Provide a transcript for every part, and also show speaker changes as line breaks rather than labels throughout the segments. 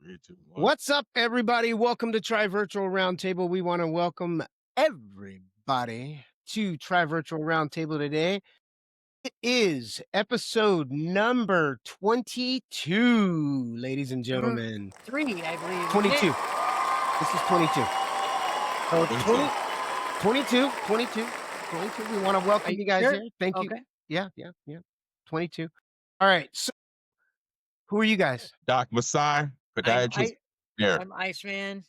3, 2, 1.
What's up, everybody? Welcome to Tri Virtual Roundtable. We want to welcome everybody to Tri Virtual Roundtable today. It is episode number 22, ladies and gentlemen.
3, I believe.
22. This is 22. So 22. We want to welcome you guys
sure?
here. Thank you.
Okay.
Yeah. 22. All right. So who are you guys?
Doc Masai, podiatrist.
I'm Iceman.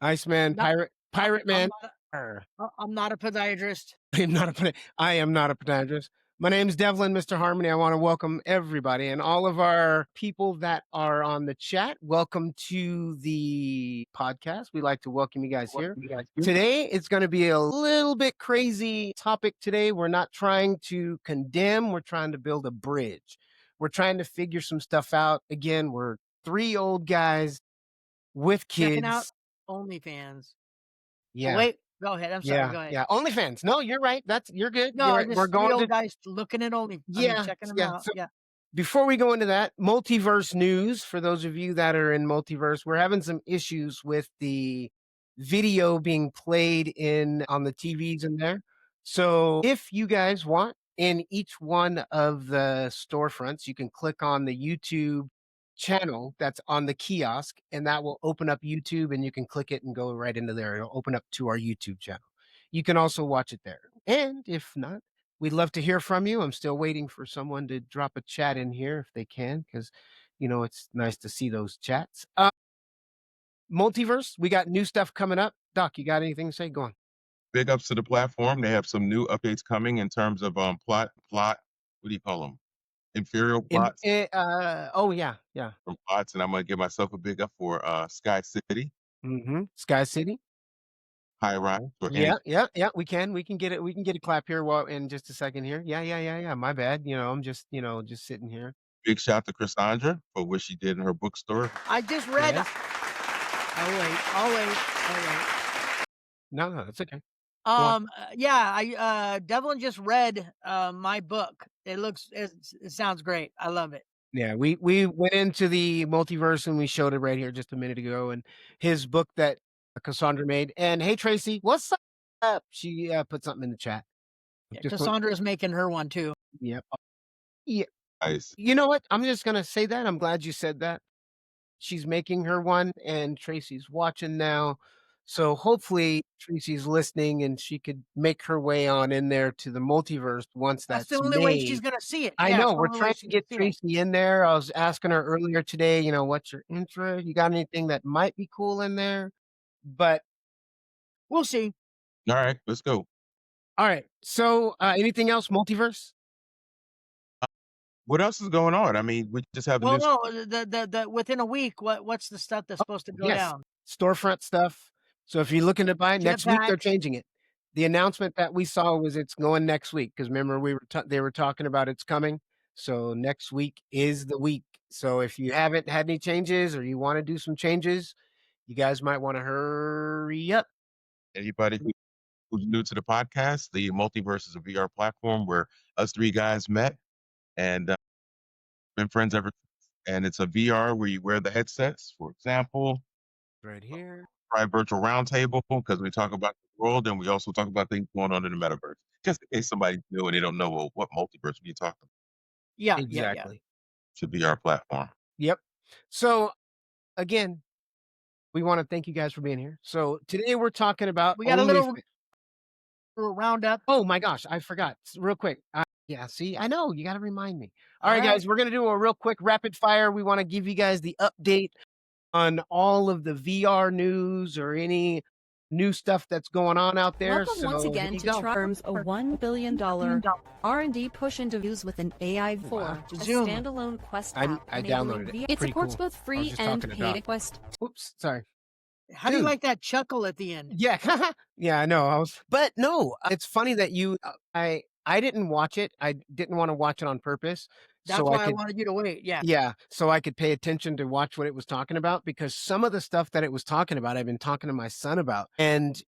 Iceman,
No,
pirate man.
I'm not a podiatrist.
I am not a podiatrist. My name's Devlin, Mr. Harmony. I want to welcome everybody and all of our people that are on the chat. Welcome to the podcast. We like to welcome you guys here. Today, it's going to be a little bit crazy topic today. We're not trying to condemn. We're trying to build a bridge. We're trying to figure some stuff out. Again, we're three old guys with kids.
Checking out OnlyFans.
Yeah.
Oh, wait, go ahead. I'm sorry. Go ahead.
Yeah. OnlyFans. No, you're right. You're good.
No,
You're right. We're going to
guys looking at checking them out.
So
yeah.
Before we go into that, Multiverse news, for those of you that are in Multiverse, we're having some issues with the video being played on the TVs in there. So if you guys want, in each one of the storefronts, you can click on the YouTube channel that's on the kiosk, and that will open up YouTube, and you can click it and go right into there. It'll open up to our YouTube channel. You can also watch it there. And if not, we'd love to hear from you. I'm still waiting for someone to drop a chat in here if they can, because, it's nice to see those chats. Multiverse, we got new stuff coming up. Doc, you got anything to say? Go on.
Big ups to the platform. They have some new updates coming in terms of plot. What do you call them? Imperial plots.
Oh, yeah.
From plots, and I'm gonna give myself a big up for Sky City.
Mm-hmm. Sky City.
High rise.
Yeah. We can get it. We can get a clap here in just a second here. Yeah. My bad. I'm just sitting here.
Big shout to Cassandra for what she did in her bookstore.
I just read.
Yes.
I'll wait.
No, that's okay.
Devlin just read my book. It sounds great. I love it.
Yeah, we went into the Multiverse and we showed it right here just a minute ago, and his book that Cassandra made. And hey, Tracy, what's up? She put something in the chat.
Cassandra's making her one too.
Yep. Yeah.
Nice.
You know what? I'm just gonna say that. I'm glad you said that. She's making her one, and Tracy's watching now. So hopefully Tracy's listening and she could make her way on in there to the Multiverse once that's
the only
made.
way she's going to see it.
I know. We're trying to get Tracy in there. I was asking her earlier today, what's your intro? You got anything that might be cool in there? But
we'll see.
All right, let's go.
All right. So anything else, Multiverse?
What else is going on? I mean, we just have the
the within a week, what's the stuff that's supposed to go down?
Storefront stuff. So if you're looking to buy it next week, they're changing it. The announcement that we saw was it's going next week, because remember they were talking about it's coming. So next week is the week. So if you haven't had any changes or you want to do some changes, you guys might want to hurry up.
Anybody who's new to the podcast, the Multiverse is a VR platform where us three guys met and been friends ever since. And it's a VR where you wear the headsets, for example.
Right here.
Tri Virtual Roundtable, because we talk about the world and we also talk about things going on in the metaverse. Just in case somebody's new and they don't know what multiverse we talking about.
Yeah,
exactly. Should be our platform.
Yep. So again, we want to thank you guys for being here. So today we're talking about
we got a little roundup.
Oh my gosh, I forgot. Real quick. Yeah, see, I know you got to remind me. All right, guys, we're going to do a real quick rapid fire. We want to give you guys the update on all of the VR news or any new stuff that's going on out there.
Welcome once again to Firm's a $1 billion R&D push into views with an AI for a standalone Quest app.
I downloaded it.
It supports both free and paid Quest.
Oops, sorry.
How do you like that chuckle at the end?
Yeah, yeah, I know. But no, it's funny that I didn't watch it. I didn't want to watch it on purpose.
That's why I wanted you to wait. Yeah.
Yeah. So I could pay attention to watch what it was talking about, because some of the stuff that it was talking about, I've been talking to my son about. And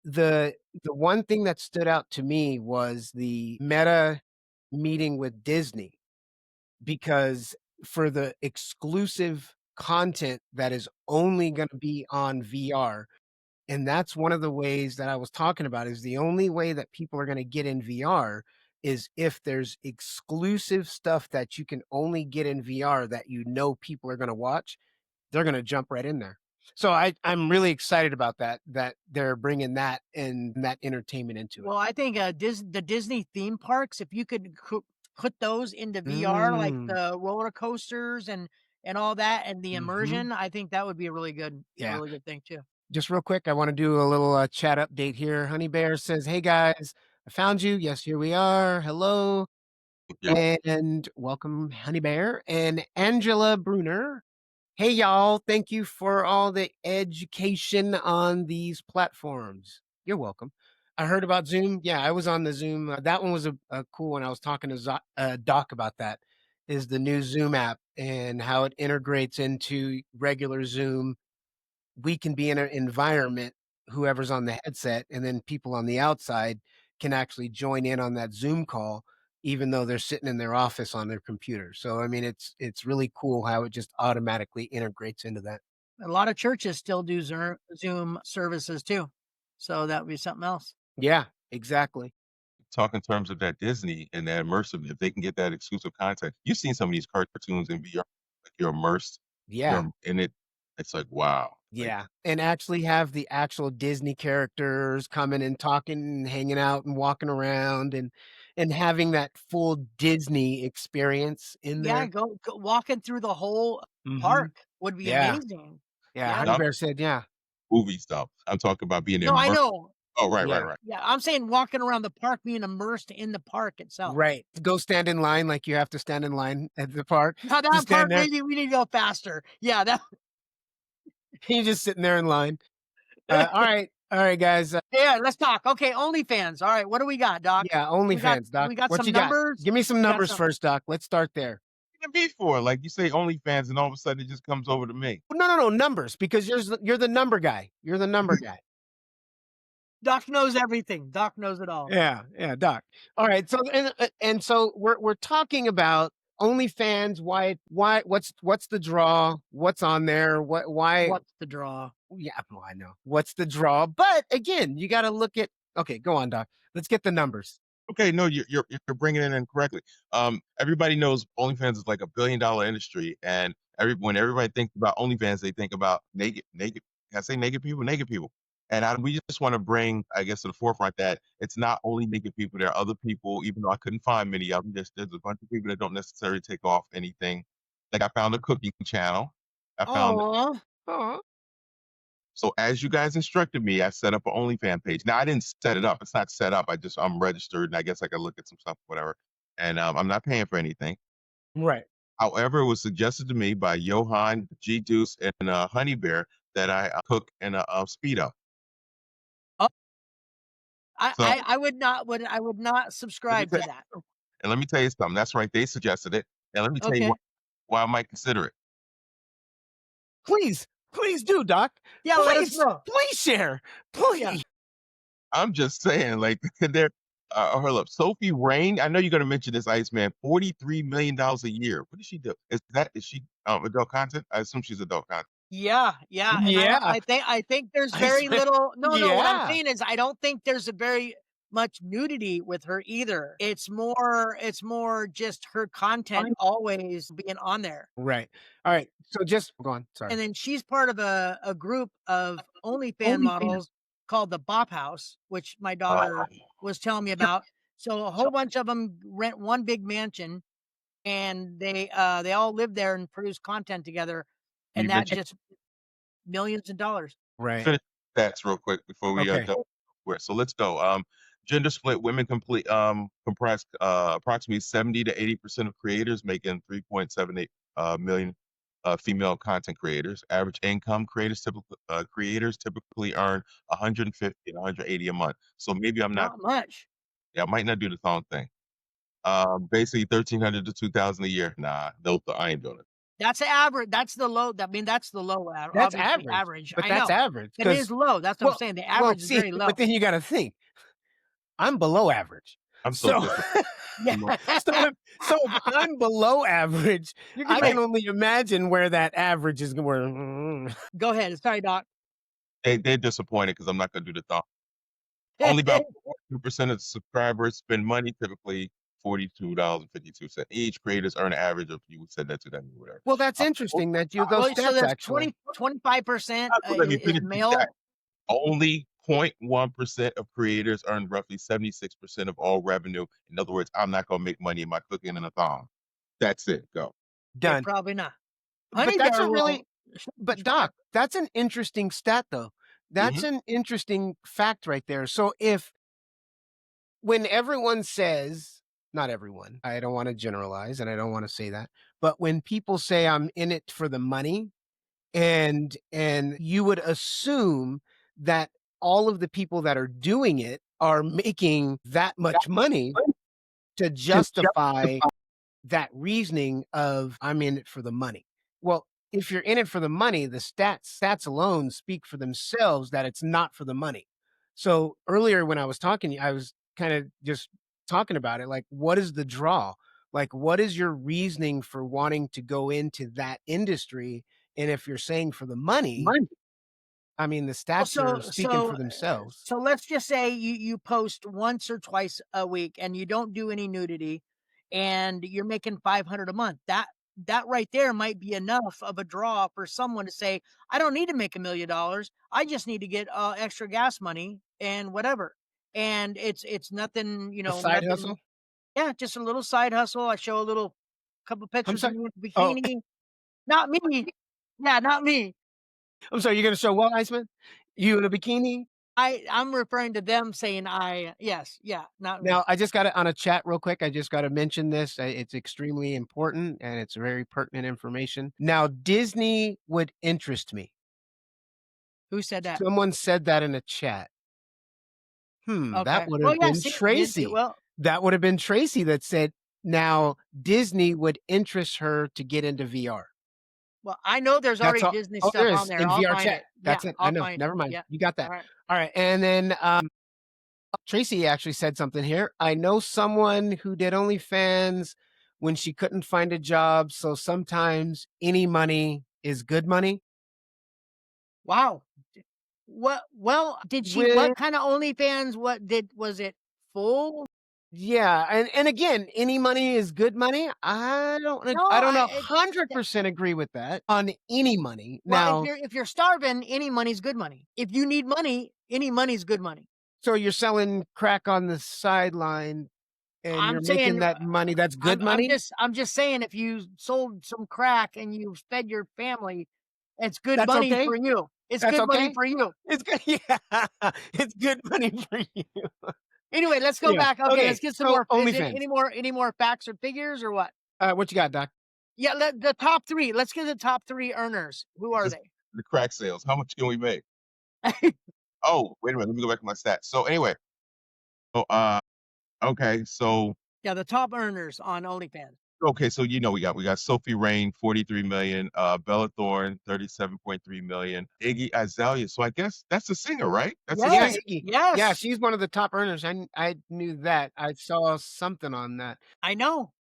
the one thing that stood out to me was the Meta meeting with Disney, because for the exclusive content that is only going to be on VR. And that's one of the ways that I was talking about is the only way that people are going to get in VR is if there's exclusive stuff that you can only get in VR that people are going to watch, they're going to jump right in there. So I'm really excited about that they're bringing that and that entertainment into it.
Well, I think the Disney theme parks, if you could put those into VR, like the roller coasters and all that, and the immersion, I think that would be a really good thing too.
Just real quick, I want to do a little chat update here. Honey Bear says, "Hey guys, I found you. Yes, here we are. Hello."
Yeah.
And welcome, Honey Bear. And Angela Bruner. Hey, y'all. Thank you for all the education on these platforms. You're welcome. I heard about Zoom. Yeah, I was on the Zoom. That one was a cool one. I was talking to Doc about that, is the new Zoom app and how it integrates into regular Zoom. We can be in an environment, whoever's on the headset, and then people on the outside can actually join in on that Zoom call, even though they're sitting in their office on their computer. So, I mean, it's really cool how it just automatically integrates into that.
A lot of churches still do Zoom services too. So that would be something else.
Yeah, exactly.
Talk in terms of that Disney and that immersive, if they can get that exclusive content. You've seen some of these cartoons in VR, like you're immersed.
Yeah.
In it. It's like, wow.
Yeah. And actually have the actual Disney characters coming and talking and hanging out and walking around and having that full Disney experience in there.
Yeah, go walking through the whole park would be amazing.
Yeah, Honey Bear said, yeah.
Movie stuff. I'm talking about being
No, I know.
Oh, right.
Yeah, I'm saying walking around the park, being immersed in the park itself.
Right. Go stand in line like you have to stand in line at the park.
Now that part, maybe we need to go faster. Yeah, that.
You're just sitting there in line. All right, guys.
Yeah, let's talk. Okay, OnlyFans. All right, what do we got, Doc?
Yeah, OnlyFans, Doc.
We got
what
some
you
numbers.
Give me some numbers first, Doc. Let's start there.
What can it be for? Like you say OnlyFans, and all of a sudden it just comes over to me.
No, numbers, because you're the number guy. You're the number guy.
Doc knows everything. Doc knows it all.
Yeah, Doc. All right, so and so we're talking about OnlyFans. Why? What's the draw? What's on there? Why?
What's the draw?
Yeah, well, I know. What's the draw? But again, you got to look at. Okay, go on, Doc. Let's get the numbers.
Okay, no, you're bringing it in correctly. Everybody knows OnlyFans is like $1 billion industry, and when everybody thinks about OnlyFans, they think about naked. Can I say naked people? Naked people. And we just want to bring, I guess, to the forefront that it's not only naked people. There are other people, even though I couldn't find many of them. There's a bunch of people that don't necessarily take off anything. Like I found a cooking channel. I found. So as you guys instructed me, I set up an OnlyFans page. Now I didn't set it up. It's not set up. I'm registered, and I guess I could look at some stuff, whatever. And I'm not paying for anything.
Right.
However, it was suggested to me by Johan, G Deuce, and Honey Bear that I cook in a Speedo.
I would not subscribe to that.
And let me tell you something. That's right. They suggested it. And let me tell you why I might consider it.
Please do, Doc.
Yeah, let us know.
Please share. Please. Yeah.
I'm just saying, like, they're hold up. Sophie Rain, I know you're gonna mention this, Iceman. $43 million a year. What does she do? Is she adult content? I assume she's adult content.
Yeah. And I think there's very little. No. What I'm saying is, I don't think there's a very much nudity with her either. It's more just her content always being on there.
Right. All right. So just go on. Sorry.
And then she's part of a group of OnlyFans models called the Bop House, which my daughter was telling me about. So a whole bunch of them rent one big mansion, and they all live there and produce content together, and that just millions of dollars.
Right.
Finish stats real quick before we go. So let's go. Gender split: women comprise approximately 70 to 80% of creators, making 3.78 million female content creators. Average income: creators typically earn 150 and 180 a month. So maybe I'm not
much.
Yeah, I might not do the thong thing. Basically 1,300 to 2,000 a year. Nah, I ain't doing it.
That's the average. That's the low. That's the low average.
That's average. But that's average.
It is low. That's what I'm saying. The average is very low.
But then you got to think, I'm below average.
I'm so
So,
disappointed.
Yeah.
so if I'm below average,
You're
I
gonna
can only imagine where that average is going.
go ahead. Sorry, Doc.
They're disappointed because I'm not going to do the thought. Only about 42% of the subscribers spend money, typically $42.52 each. Creators earn an average of, you said that to them or whatever.
Well, that's
Uh,
interesting that you
Well,
those
so
stats
there's
actually.
25%
let me
is
finish the stat.
male.
Only 0.1% of creators earn roughly 76% of all revenue. In other words, I'm not going to make money in my cooking and a thong. That's it. Go.
Yeah,
Done.
probably not.
But
Honey
that's
Bear
a really
will.
but Doc, that's an interesting stat though. That's
Mhm.
an interesting fact right there. So if when everyone says, not everyone, I don't want to generalize and I don't want to say that, but when people say I'm in it for the money, and you would assume that all of the people that are doing it are making that much money to justify that reasoning of I'm in it for the money. Well, if you're in it for the money, the stats alone speak for themselves that it's not for the money. So earlier when I was talking, I was kind of just talking about it. Like, what is the draw? Like, what is your reasoning for wanting to go into that industry? And if you're saying for the money, I mean, the
Well,
stats are speaking for themselves.
so let's just say you post once or twice a week and you don't do any nudity, and you're making 500 a month. That right there might be enough of a draw for someone to say, I don't need to make $1 million. I just need to get extra gas money and whatever. And it's nothing,
A side
nothing.
hustle?
Yeah, just a little side hustle. I show a little couple
I'm
pictures of
sorry.
me with a
Oh,
bikini. Not me. Yeah, not me.
I'm sorry. You're going to show what, Iceman? You in a bikini?
I'm referring to them saying yes, yeah, not me.
Now, I just got it on a chat real quick. I just got to mention this. It's extremely important and it's very pertinent information. Now, Disney would interest me.
Who said that?
Someone said that in a chat. That
Okay.
would
Well,
have
yeah,
been
see,
Tracy.
well,
That would have been Tracy that said, now Disney would interest her to get into VR.
I know there's
That's
already
all.
Disney
Oh,
stuff
there
on
is
there.
in
I'll
VR
find
chat.
it. Yeah,
That's it. I
I'll
know.
find it.
Never mind.
Yeah.
You got
All
that.
right.
All right. And then Tracy actually said something here. I know someone who did OnlyFans when she couldn't find a job. So sometimes any money is good money.
Wow. Well, did she
With
what kind of OnlyFans? Was it full?
yeah, and again, any money is good money.
No,
I don't
I it,
100% agree with that on any money.
well,
Now,
if you're starving, any money's good money. If you need money, any money's good money.
so you're selling crack on the sideline and
I'm
you're making
saying
that money. That's good money.
I'm just saying if you sold some crack and you fed your family, it's good
That's
money
okay.
for you. It's
That's
good money
okay.
for you.
It's good. Yeah, it's good money for you.
Anyway, let's go
Yeah.
back. Okay,
Okay.
let's get some
So
more. Is it
OnlyFans.
any more facts or figures or what?
What you got, Doc?
Yeah, the top three. Let's get the top three earners. Who are
Just
they?
the crack sales. How much can we make? Oh, wait a minute. Let me go back to my stats. So anyway, so okay, so
Yeah, the top earners on OnlyFans.
so we got Sophie Rain, 43 million, Bella Thorne, 37.3 million, Iggy Azalea. So I guess that's the singer, right? That's the
Yeah,
singer.
Yes,
Iggy. Yeah,
yes,
she's one of the top earners. I knew that. I saw something on that,
I know.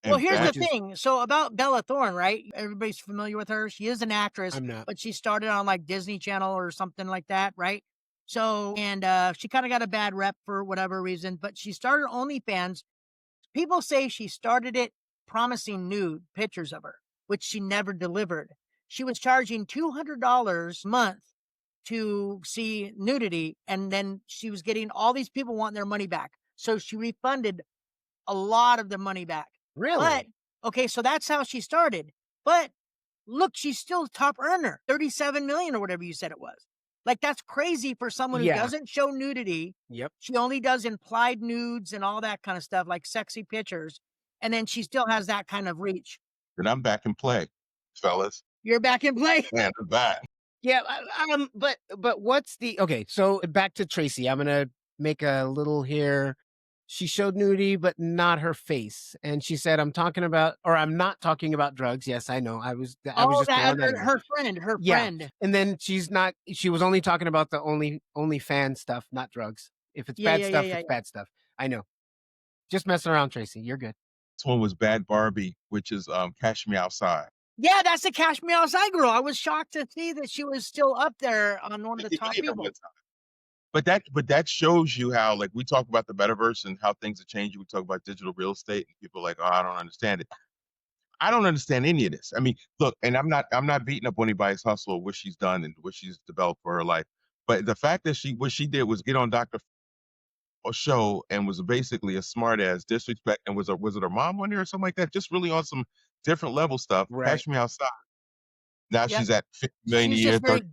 Well,
And
here's the
Bad
which is
thing. So about Bella Thorne, right? Everybody's familiar with her. She is an actress,
I'm not.
but she started on like Disney Channel or something like that, right? So, and she kind of got a bad rep for whatever reason, but she started OnlyFans. People say she started it promising nude pictures of her, which she never delivered. She was charging $200 a month to see nudity, and then she was getting all these people wanting their money back. So she refunded a lot of the money back. But
Really?
okay, so that's how she started. But look, she's still top earner, 37 million or whatever you said it was. Like that's crazy for someone who
Yeah.
doesn't show nudity.
Yep.
She only does implied nudes and all that kind of stuff, like sexy pictures. And then she still has that kind of reach.
and I'm back in play, fellas.
You're back in play.
Man, I'm back.
Yeah, but what's the okay? So back to Tracy. I'm gonna make a little here. She showed nudity, but not her face, and she said, "I'm talking about, or I'm not talking about drugs." Yes, I know. I was
Oh,
just throwing that in.
her friend,
Yeah, and then she's not. She was only talking about the only fan stuff, not drugs. If it's
Yeah,
bad
yeah, yeah,
stuff,
yeah,
it's
yeah.
bad stuff. I know. Just messing around, Tracy. You're good.
This one was Bad Barbie, which is Cash Me Outside.
Yeah, that's the Cash Me Outside girl. I was shocked to see that she was still up there on one of the top people.
But that shows you how, like, we talk about the metaverse and how things are changing. We talk about digital real estate, and people are like, oh, I don't understand it. I don't understand any of this. I mean, look, and I'm not beating up anybody's hustle or what she's done and what she's developed for her life. But the fact that what she did was get on Dr. show and was basically a smart ass disrespect, and was it her mom on there or something like that? Just really on some different level stuff.
Right.
Cash Me Outside. Now
Yep.
she's at 50 million
She's
a year.
just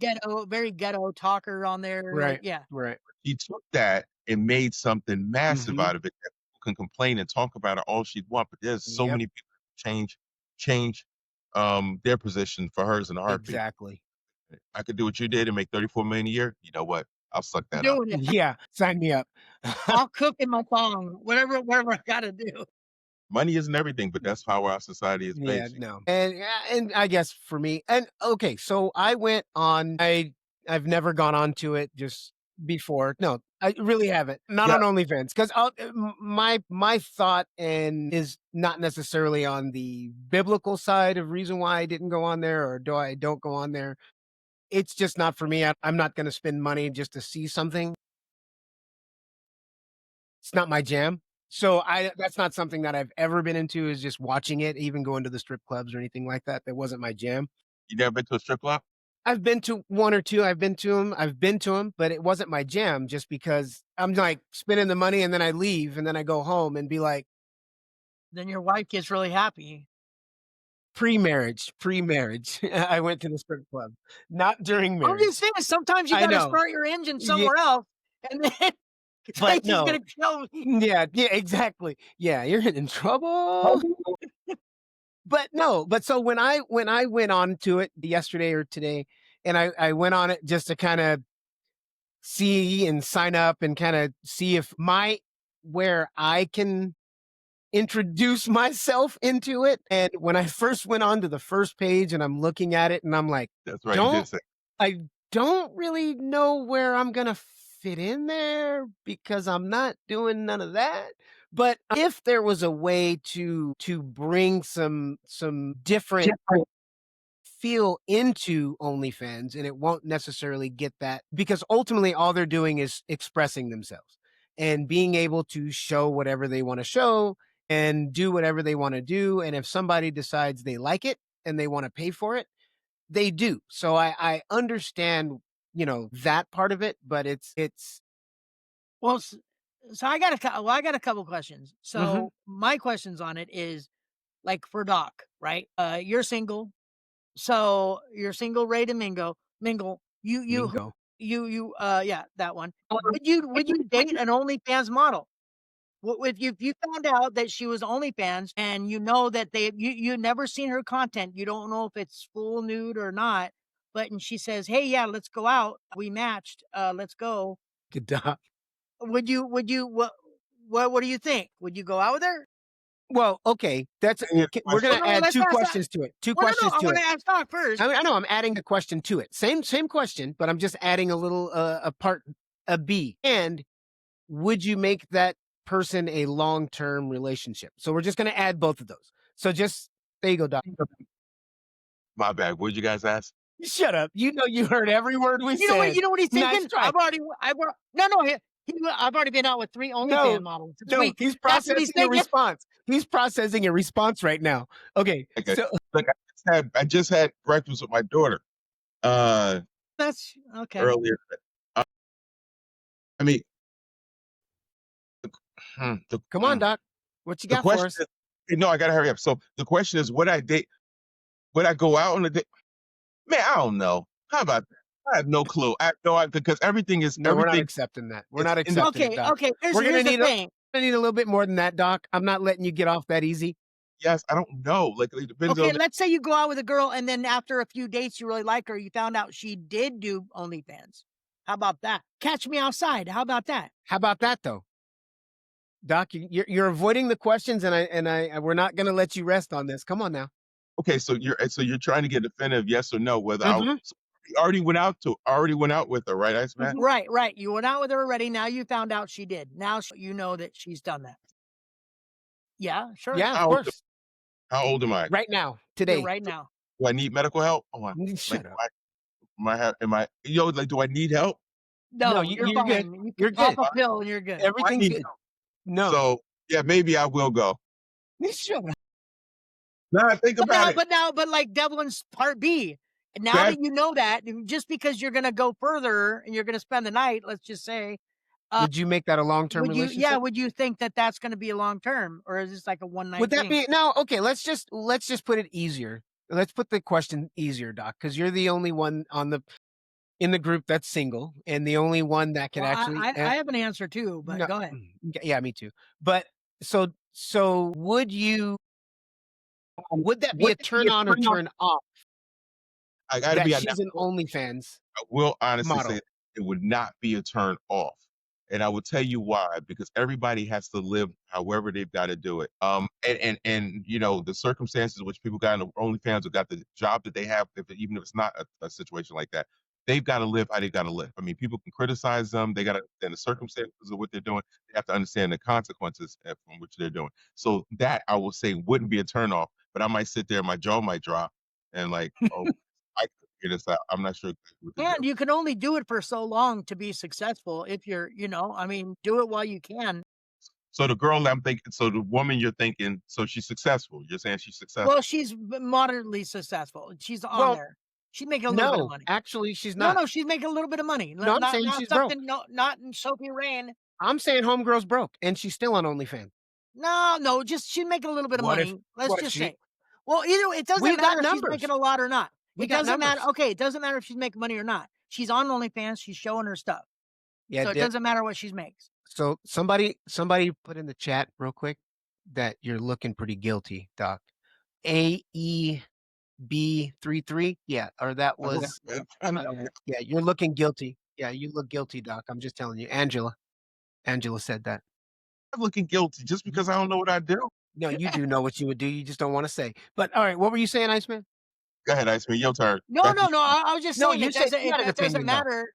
very ghetto talker on there.
Right.
Yeah.
Right.
She took that and made something massive out of it that people can complain and talk about it all she'd want. But there's so many people who change their position for hers in a heartbeat.
Exactly.
I could do what you did and make 34 million a year. You know what? I'll suck that up.
Doing it.
Yeah. Sign me up.
I'll cook in my thong, whatever I gotta do.
Money isn't everything, but that's how our society is based.
Yeah, no. And I guess for me, and okay, so I went on, I've never gone on to it just before. No, I really haven't. Not on OnlyFans. Because my thought and is not necessarily on the biblical side of reason why I didn't go on there or don't go on there. It's just not for me. I'm not going to spend money just to see something. It's not my jam. So that's not something that I've ever been into, is just watching it, even going to the strip clubs or anything like that. That wasn't my jam.
You never been to a strip club?
I've been to one or two. I've been to them, but it wasn't my jam, just because I'm like spending the money and then I leave and then I go home and be like.
Then your wife gets really happy.
Pre-marriage. I went to the strip club, not during marriage.
I'm just saying, sometimes you gotta start your engine somewhere else, and then
but
no. Gonna kill
me. Yeah, exactly. Yeah, you're in trouble. But so when I went on to it yesterday or today, and I went on it just to kind of see and sign up and kind of see if where I can introduce myself into it. And when I first went on to the first page and I'm looking at it and I'm like,
that's right.
I don't really know where I'm going to fit in there because I'm not doing none of that. But if there was a way to bring some different feel into OnlyFans, and it won't necessarily get that, because ultimately all they're doing is expressing themselves and being able to show whatever they want to show and do whatever they want to do. And if somebody decides they like it and they want to pay for it, they do. So I understand, that part of it, but it's
well. So I got a couple questions. So my questions on it is, like, for Doc, right? You're single, so you're single, ready to mingle. Yeah, that one. Would you date an OnlyFans model? If you found out that she was OnlyFans and you know that you never seen her content, you don't know if it's full nude or not, and she says, "Hey, yeah, let's go out. We matched. Let's go."
Good job.
What do you think? Would you go out with her?
Well, okay, we're going to add two questions to it. Two questions to it.
I want to ask Doc first.
I know I'm adding a question to it. Same question, but I'm just adding a little a B. And would you make that person a long-term relationship? So we're just going to add both of those. So just there you go, Doc.
My bad. What did you guys ask?
Shut up. You heard every word we said.
You know what he's thinking?
Nice try.
I've already been out with 3 OnlyFans models.
He's processing a response. He's processing a response right now. Okay. So
look, I just had breakfast with my daughter.
That's okay.
Earlier. I mean,
come on, Doc. What you got for us?
No, I gotta hurry up. So the question is, would I go out on a date? Man, I don't know. How about that? I have no clue. Because everything is.
No, we're not accepting that. We're not accepting it, Doc.
Okay. We're gonna need
a little bit more than that, Doc. I'm not letting you get off that easy.
Yes, I don't know. Like, it depends.
Okay, let's say you go out with a girl and then after a few dates you really like her. You found out she did do OnlyFans. How about that? Catch Me Outside. How about that?
How about that though? Doc, you're avoiding the questions, and we're not going to let you rest on this. Come on now.
Okay, so you're trying to get a definitive yes or no whether I already went out with her, right, Iceman?
Right. You went out with her already. Now you found out she did. Now you know that she's done that. Yeah, sure.
Yeah, of
How old,
course.
how old am I?
Right now,
You're
today.
right now.
Do I need medical help?
Shut up.
Do I need help?
No,
No, you're
you're good.
fine. You
You're
can pop
good.
a pill and you're good.
I
Everything's
need
good.
help.
No.
So yeah, maybe I will go.
Shut up.
Nah, think about it.
But like Devlin's part B. And now
That
that you know that, just because you're gonna go further and you're gonna spend the night, let's just say,
Would you make that a long-term
would you?
relationship?
Yeah, would you think that that's gonna be a long term, or is this like a one night?
Would that
thing?
be no? Okay, let's just put it easier. Let's put the question easier, Doc, because you're the only one in the group that's single, and the only one that can
Well,
actually.
I have an answer too, but
No,
go ahead.
Yeah, me too. But so would you? Would that be a turn on or turn off
I got to
that
be.
she's an OnlyFans
I will honestly
model?
say it would not be a turn off. And I will tell you why, because everybody has to live however they've got to do it. And you know, the circumstances in which people got in the OnlyFans or got the job that they have, even if it's not a situation like that, they've got to live how they got to live. I mean, people can criticize them. They got to understand the circumstances of what they're doing. They have to understand the consequences from which they're doing. So that I will say wouldn't be a turn off, but I might sit there, my jaw might drop, and like, oh, I could figure this out. I'm not sure what to do.
And you can only do it for so long to be successful. If you're, I mean, do it while you can.
So the girl I'm thinking, so the woman you're thinking, so she's successful. You're saying she's successful.
Well, she's moderately successful. She's on
Well,
there. She's making a little bit of
No,
money.
actually, she's
No,
not.
she's making a little bit of money.
No, I'm
Not
saying
not
she's broke.
something. No, not in Sophie Rain.
I'm saying homegirl's broke, and she's still on OnlyFans.
No, just she's making a little bit of
What if-
money. Let's
what if
just
she-
say. Well, either way, it doesn't
We've got
matter if she's
numbers.
making a lot or not.
We
It
got
doesn't matter.
numbers.
Okay, it doesn't matter if she's making money or not. She's on OnlyFans. She's showing her stuff.
Yeah,
So it doesn't matter what she makes.
So somebody put in the chat real quick that you're looking pretty guilty, Doc. AEB33, yeah, or that was yeah, you're looking guilty. Yeah, you look guilty, Doc. I'm just telling you. Angela said that.
I'm looking guilty just because I don't know what I do.
No, you do know what you would do. You just don't want to say. But all right, what were you saying, Iceman?
Go ahead, Iceman. Your turn.
No. I was just
No,
saying
you
it
said
doesn't.
you had an
It doesn't
opinion, though.
matter.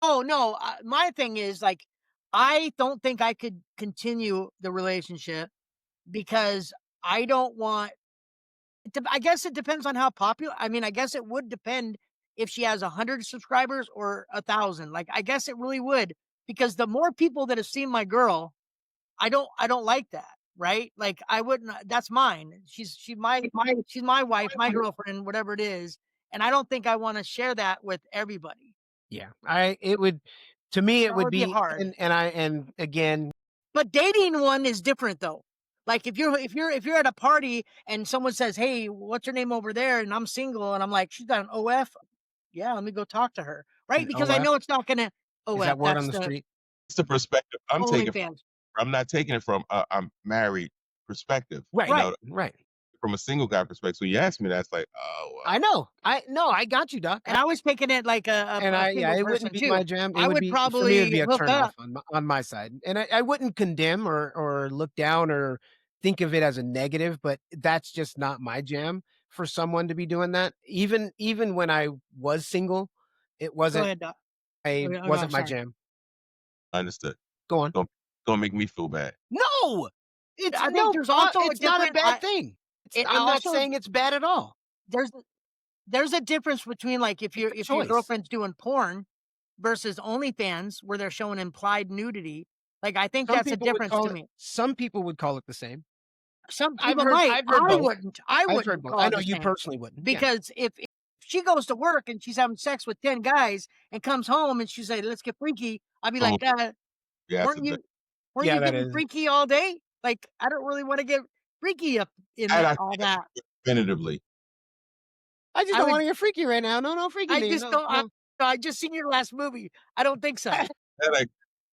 Oh no, my thing is like, I don't think I could continue the relationship because I don't want. I guess it depends on how popular. I mean, I guess it would depend if she has 100 subscribers or 1,000. Like, I guess it really would, because the more people that have seen my girl, I don't like that, right? Like, I wouldn't. That's mine. She's my wife, my girlfriend, whatever it is, and I don't think I want to share that with everybody.
Yeah, it would. To me, it
That
would
would be
be
hard.
And again,
But dating one is different though. Like if you're at a party and someone says, "Hey, what's your name over there?" and I'm single and I'm like, "She's got an OF." Yeah, let me go talk to her, right?
An
Because I
OF?
know it's not gonna OF.
is that word
That's
on the street?
It's the perspective I'm taking.
OnlyFans.
I'm not taking it from I'm married perspective.
Right,
You know,
right.
from a single guy perspective. So you ask me, that's like, oh,
I know. I got you, Doc.
And I was taking it like a single
it
person
wouldn't be
too.
my jam. It
I would
for me, it
probably
would be a
hook
turn
up.
off on my side, and I wouldn't condemn or look down or think of it as a negative, but that's just not my jam for someone to be doing that. Even when I was single, it
Go
wasn't.
ahead, Doc.
Wasn't my
sorry.
jam.
understood.
Go on.
Don't make me feel bad.
No, it's
I think there's also a
it's not a
different-
bad thing. I'm not saying it's bad at all.
There's a difference between like if your
choice.
girlfriend's doing porn versus OnlyFans where they're showing implied nudity. Like I think
Some
that's a
people would
difference
call
to
it-
me.
Some people would call it the same.
Some
I've
people
heard-
might.
I've heard
I
both.
wouldn't.
I've
wouldn't
heard both.
call
I
it
know
the
you
same.
personally wouldn't. Yeah.
Because if she goes to work and she's having sex with 10 guys and comes home and she say, "Let's get freaky," I'd be like,
Yeah,
weren't you
Yeah, that
getting
is-
freaky all day? Like I don't really want to get freaky up in
And
that,
I
all that.
definitively.
I just
I
don't
would-
want to get freaky right now. No, freaky.
I
me.
just
No,
don't.
no.
I just seen your last movie. I don't think so.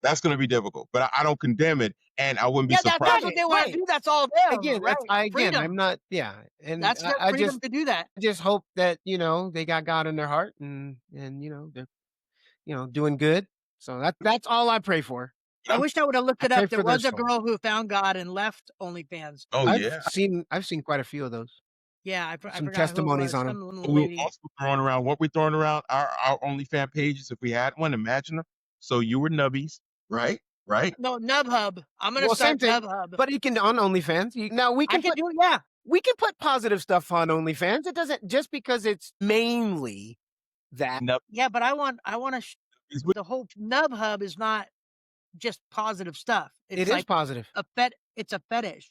That's going to be difficult, but I don't condemn it, and I wouldn't be
Yeah,
surprised.
that's what they want to
Right.
do. That's all them.
Again,
right? Freedom.
I'm not. Yeah, and
That's their
I
freedom to do that.
just hope that they got God in their heart and they're doing good. So that's all I pray for.
I wish I would have looked it
pray
up. There
for their
was a
soul.
girl who found God and left OnlyFans.
Oh
I've
yeah.
seen quite a few of those.
Yeah, I forgot who it
testimonies
was.
on 'em.
Some little
We
lady.
were also throwing around what we throwing around our OnlyFans pages if we had one. Imagine them. So you were nubbies, right? right?
No, Nubhub. I'm gonna
Well, same
start
thing.
Nubhub.
But you can on OnlyFans. Now we
I
can
can
put
do it. Yeah.
we can put positive stuff on OnlyFans. It doesn't just because it's mainly that.
Nub
Yeah, but I want
is with
the whole Nubhub is not just positive stuff. It's
It is
like
positive.
it's a fetish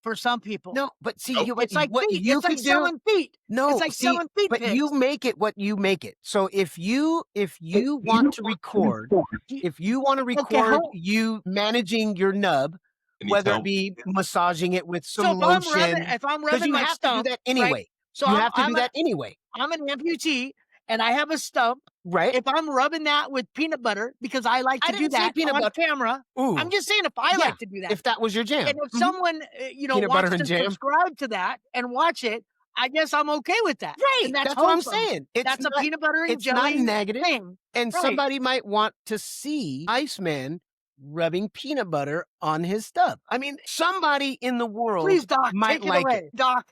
for some people.
No, but see,
Nope.
It's like
what
feet.
you
It's like
can do.
selling feet.
No,
It's like
see,
selling feet
but you
pics.
make it what you make it. So if you want to record, if you want to
Okay,
record you managing your nub,
and
whether
tell
it be massaging it with
so
some lotion,
if I'm
because
rubbing
you
my
have to
stump,
do that
right?
anyway.
So
You
I'm,
have to do
I'm
that anyway,
I'm an amputee and I have a stump.
right?
If I'm rubbing that with peanut butter because I like
I
to do
didn't say
that
peanut
on
butter.
camera,
Ooh,
I'm just saying if I
yeah,
like to do that,
if that was your jam.
and if
Mhm.
someone
Peanut butter
wants
and
to
jam.
subscribe to that and watch it, I guess I'm okay with that.
Right,
And that's
what I'm
wholesome.
saying. It's
That's a
not,
peanut butter and
it's not
jelly
negative.
thing.
And
Right.
somebody might want to see Iceman rubbing peanut butter on his stub. I mean, somebody in the world
Please, Doc,
might
take it
like
away.
it.
Doc,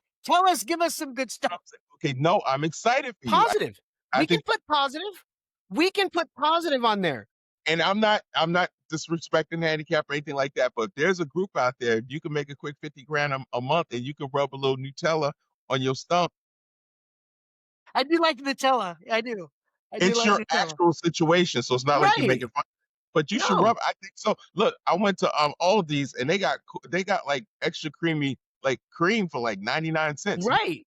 give us some good stuff.
okay, no, I'm excited for you.
Positive.
I
We can
think,
put positive. We can put positive on there.
and I'm not disrespecting handicap or anything like that, but there's a group out there. You can make a quick 50 grand a month, and you can rub a little Nutella on your stump.
I do like Nutella. I do. I do
It's
like
your
Nutella.
actual situation, so it's not like you're
Right.
making fun. But you should
No.
rub. I think so. Look, I went to Aldi's, and they got like extra creamy like cream for like 99 cents,
Right.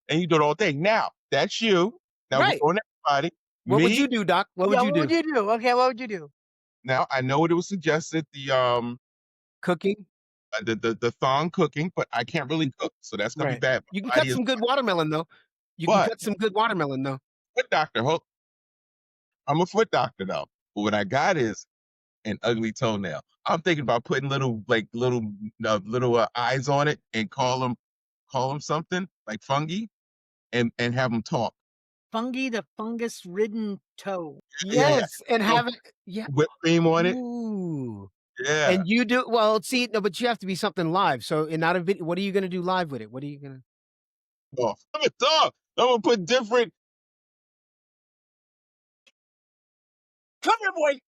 and you do it all day. Now that's you. Now
Right.
we're going everybody.
What
Me.
would you do, Doc? What would
Yeah,
you
what
do?
would you do? Okay, what would you do?
Now I know it was suggested
Cooking?
the thong cooking, but I can't really cook, so that's gonna be
Right.
bad.
You can
My
cut
body is
some good watermelon, though. You can
But
cut some good watermelon, though.
foot doctor. I'm a foot doctor though. But what I got is an ugly toenail. I'm thinking about putting little eyes on it and call them something like fungi and have them talk.
Fungi the fungus-ridden toe.
Yeah, yeah.
Yes, and
So
have it. Yeah.
whipped cream on it.
Ooh.
Yeah.
And you do well. See, no, but you have to be something live. So, in not a video. What are you going to do live with it? What are you going to?
Oh, I'm a dog. I'm gonna put different.
Come here, boy.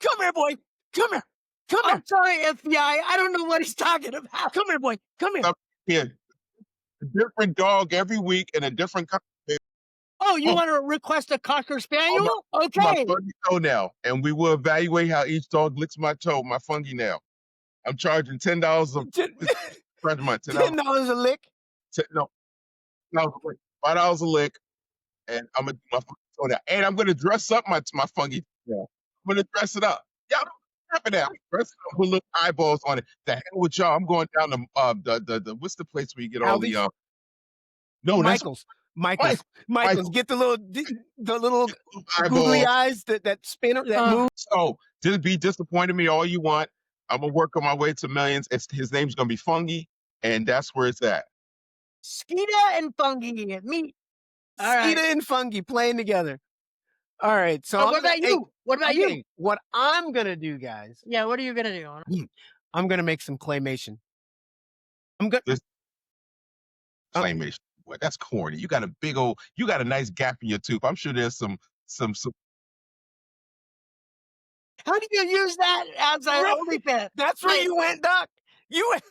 Come here, boy. Come here. Come here.
I'm sorry, FBI. I don't know what he's talking about.
Come here, boy. Come here.
Stuff here. A different dog every week and a different color.
Oh, you
Oh.
want to request a Cocker Spaniel?
My
Okay.
fungi toenail, and we will evaluate how each dog licks my toe, my fungi nail. I'm charging $10 a month.
$10 a lick.
No, $5 a lick, and I'm gonna do my fungi toenail, and I'm gonna dress up my fungi nail. I'm gonna dress it up. Y'all don't have it out. Dress it up with little eyeballs on it. The hell with y'all. I'm going down to the what's the place where you get all the
Aldi's?
no, that's
Michael's. Get the little googly
eyeballs.
eyes that spin that move.
So just be disappointed in me all you want. I'm gonna work on my way to millions. His name's gonna be Fungi, and that's where it's at.
Skeeta and fungi meet. All right.
Skeeta and fungi playing together. All right. So
what about you? What about you?
What I'm gonna do, guys?
Yeah, what are you gonna do?
I'm gonna make some claymation. I'm gonna
Claymation. Boy, that's corny. You got a nice gap in your tooth. I'm sure there's some.
How do you use that as an
Really?
OnlyFans?
That's where you went, Doc. You went.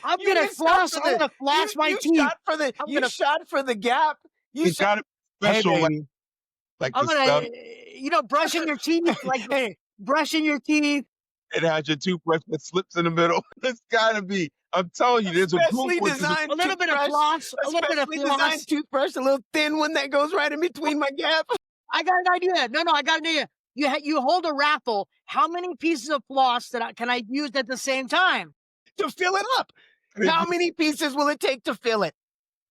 I'm
You
gonna
didn't
floss.
stop for
I'm
the-
gonna floss my
you
teeth.
Shot for the.
I'm
You
gonna-
shot for the gap. You
It's
shot.
got a
Hey,
special
baby.
like
I'm
the
gonna,
stuff.
brushing your teeth, like
Hey,
brushing your teeth.
It has your toothbrush that slips in the middle. It's gotta be. I'm telling you, there's a
specially
group with
designed
A little bit of
toothbrush.
floss. A little bit of
Specially
floss.
designed toothbrush, a little thin one that goes right in between my gap.
I got an idea. No, I got an idea. You hold a raffle. How many pieces of floss can I use at the same time?
To fill it up. How many pieces will it take to fill it?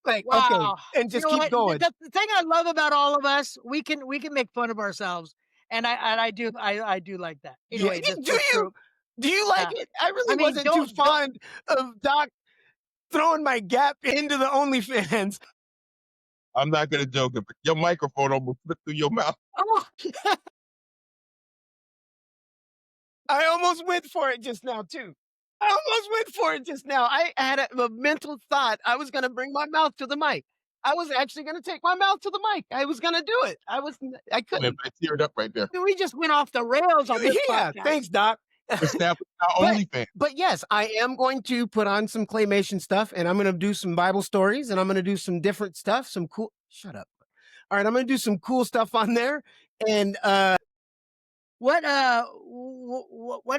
Like,
Wow.
okay, and just
You know
keep
what?
going.
The thing I love about all of us, we can make fun of ourselves, and I do like that. Anyway,
Yeah,
this
do you?
group-
Do you like
Yeah.
it? I really
I mean,
wasn't too fond of Doc throwing my gap into the OnlyFans.
I'm not gonna joke. But your microphone almost slipped through your mouth.
Oh,
I almost went for it just now, too. I almost went for it just now. I had a mental thought. I was going to bring my mouth to the mic. I was actually going to take my mouth to the mic. I was going to do it. I
Man,
couldn't.
I teared up right there.
we just went off the rails on this
Yeah,
podcast.
thanks, Doc.
establish our
But-
OnlyFans.
But yes, I am going to put on some claymation stuff, and I'm going to do some Bible stories, and I'm going to do some different stuff, some cool. Shut up. All right, I'm going to do some cool stuff on there, and
What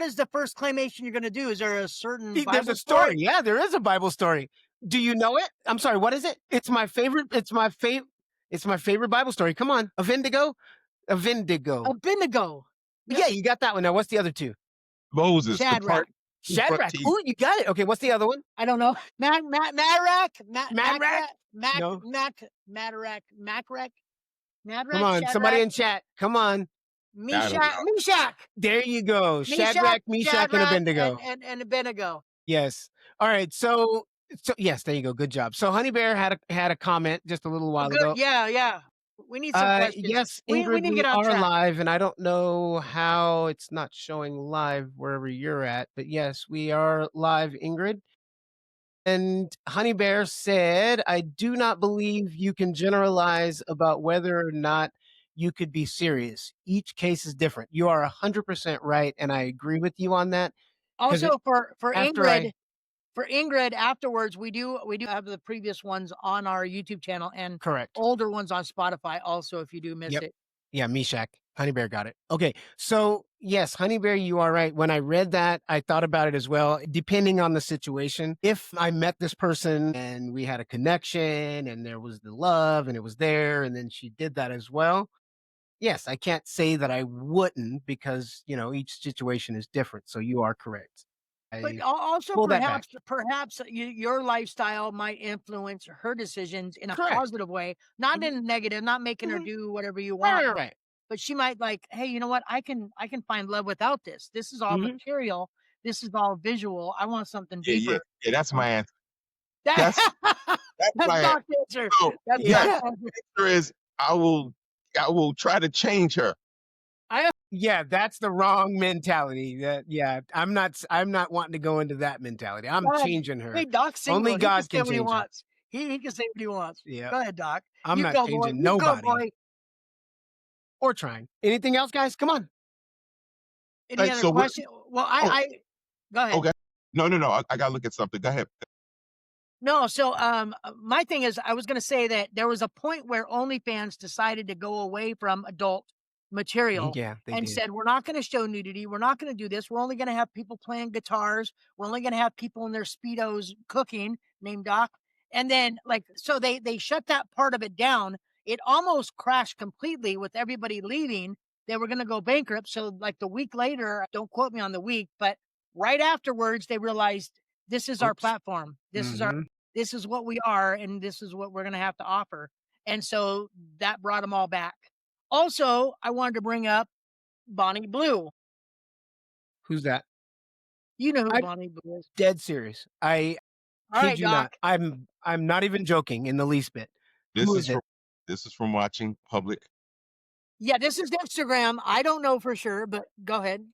is the first claymation you're going to do? Is there a certain
there's
Bible
a story. Yeah, there is a Bible story. Do you know it? I'm sorry. What is it? It's my favorite. It's my favorite. It's my favorite Bible story. Come on, a Vindigo.
Abednego.
Yeah, you got that one. Now, what's the other two?
Moses, the
Shadrach.
part.
Shadrach. Ooh, you got it. Okay, what's the other one?
I don't know. Madrach.
No.
Madrach.
Come on, somebody in chat. Come on.
Meshach.
There you go. Shadrach, Meshach, and Abednego.
And Abednego.
Yes. All right. So yes, there you go. Good job. So Honey Bear had a comment just a little while ago.
Yeah. We need some questions.
Yes,
we
Ingrid,
need to
we
get on
are
track.
live, and I don't know how it's not showing live wherever you're at, but yes, we are live, Ingrid. And Honey Bear said, I do not believe you can generalize about whether or not you could be serious. Each case is different. You are 100% right, and I agree with you on that.
Also, for
after
Ingrid, for Ingrid, afterwards we do have the previous ones on our YouTube channel and
Correct.
older ones on Spotify. Also, if you do miss it.
Yeah, Meshach. Honey Bear got it. Okay. So yes, Honey Bear, you are right. When I read that, I thought about it as well. Depending on the situation, if I met this person and we had a connection and there was the love and it was there, and then she did that as well. Yes, I can't say that I wouldn't because, each situation is different. So you are correct.
But also
pull that back.
perhaps your lifestyle might influence her decisions in a
Correct.
positive way, not in a negative, not making her do whatever you want.
Right.
But she might like, hey, you know what? I can find love without this. This is all material. This is all visual. I want something deeper.
Yeah, that's my answer.
That's
That's my
Doc's answer.
So,
That's
yeah.
Doc's answer.
answer is I will try to change her.
Yeah, that's the wrong mentality. I'm not wanting to go into that mentality. I'm changing her.
Hey, Doc's single.
Only God
can
can
say what he
change her.
wants. He can say what he wants.
Yeah.
Go ahead, Doc.
I'm
You
not
go,
changing
boy. You go,
nobody.
boy.
Or trying. Anything else, guys? Come on.
Any
Right,
other
so
question? Well, I go ahead.
Okay. No. I gotta look at something. Go ahead.
No, so my thing is, I was going to say that there was a point where OnlyFans decided to go away from adult material
and
said, we're not going to show nudity. We're not going to do this. We're only going to have people playing guitars. We're only going to have people in their Speedos cooking, named Doc. And then so they shut that part of it down. It almost crashed completely with everybody leaving. They were going to go bankrupt. So the week later, don't quote me on the week, but right afterwards, they realized this is our platform. This is what we are, and this is what we're going to have to offer. And so that brought them all back. Also, I wanted to bring up Bonnie Blue.
Who's that?
You know who Bonnie Blue is.
Dead serious. I kid you not. I'm not even joking in the least bit.
This is from watching public.
Yeah, this is Instagram. I don't know for sure, but go ahead.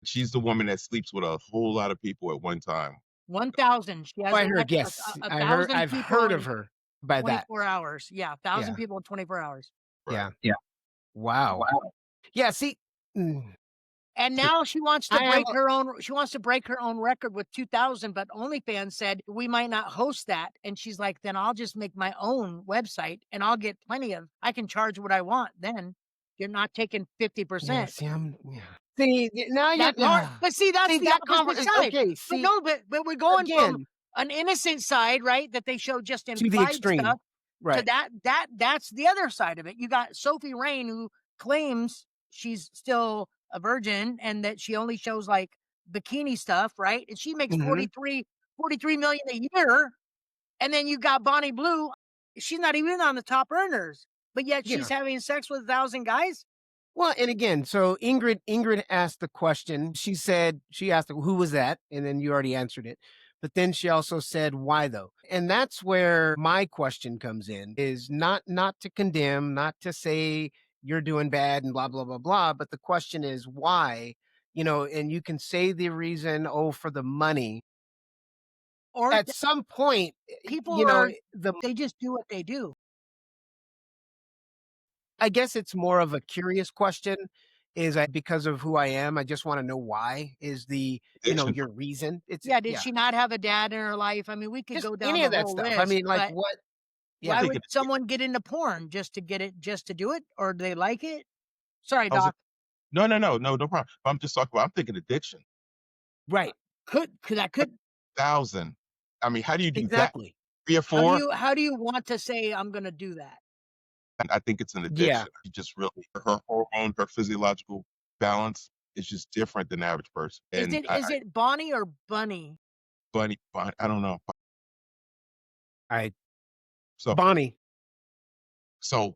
She's the woman that sleeps with a whole lot of people at one time.
1,000. She has
I heard, yes. I've heard of her by
24 hours. Yeah, 1,000 people in 24 hours.
Right.
Yeah. Wow. Yeah, see.
And now she wants to break her own. She wants to break her own record with 2,000. But OnlyFans said we might not host that. And she's like, then I'll just make my own website, and I'll get plenty of. I can charge what I want. Then you're not taking 50%.
Yeah, see, now you're.
But see, that's the opposite side.
Okay, see,
but we're going from an innocent side, right? That they show just in
to the extreme,
stuff,
right?
To that's the other side of it. You got Sophie Rain, who claims she's still a virgin and that she only shows bikini stuff, right? And she makes 43 million a year. And then you got Bonnie Blue. She's not even on the top earners, but yet she's having sex with 1,000 guys.
Well, and again, so Ingrid asked the question. She asked, who was that? And then you already answered it. But then she also said, why though? And that's where my question comes in, is not to condemn, not to say you're doing bad and blah, blah, blah, blah. But the question is why, and you can say the reason, for the money. Or at some point,
people they just do what they do.
I guess it's more of a curious question. is because of who I am. I just want to know why is the,
Addiction.
your reason. It's
Did she not have a dad in her life? I mean, we could
just
go down
any
the
of that
whole
stuff.
list.
I mean, like
but
what?
why
I'm
would
thinking-
someone get into porn just to get it, just to do it, or do they like it? Sorry,
I was
Doc.
No problem. I'm just talking about. I'm thinking addiction.
Right.
Could
1,000. I mean, how do you do
Exactly.
that? 3 or 4?
how do you want to say I'm going to do that?
I think it's an
Yeah.
addiction. You just really her hormone, her physiological balance is just different than the average person. And
Is it Bonnie or Bunny?
Bunny, I don't know. So
Bonnie.
So,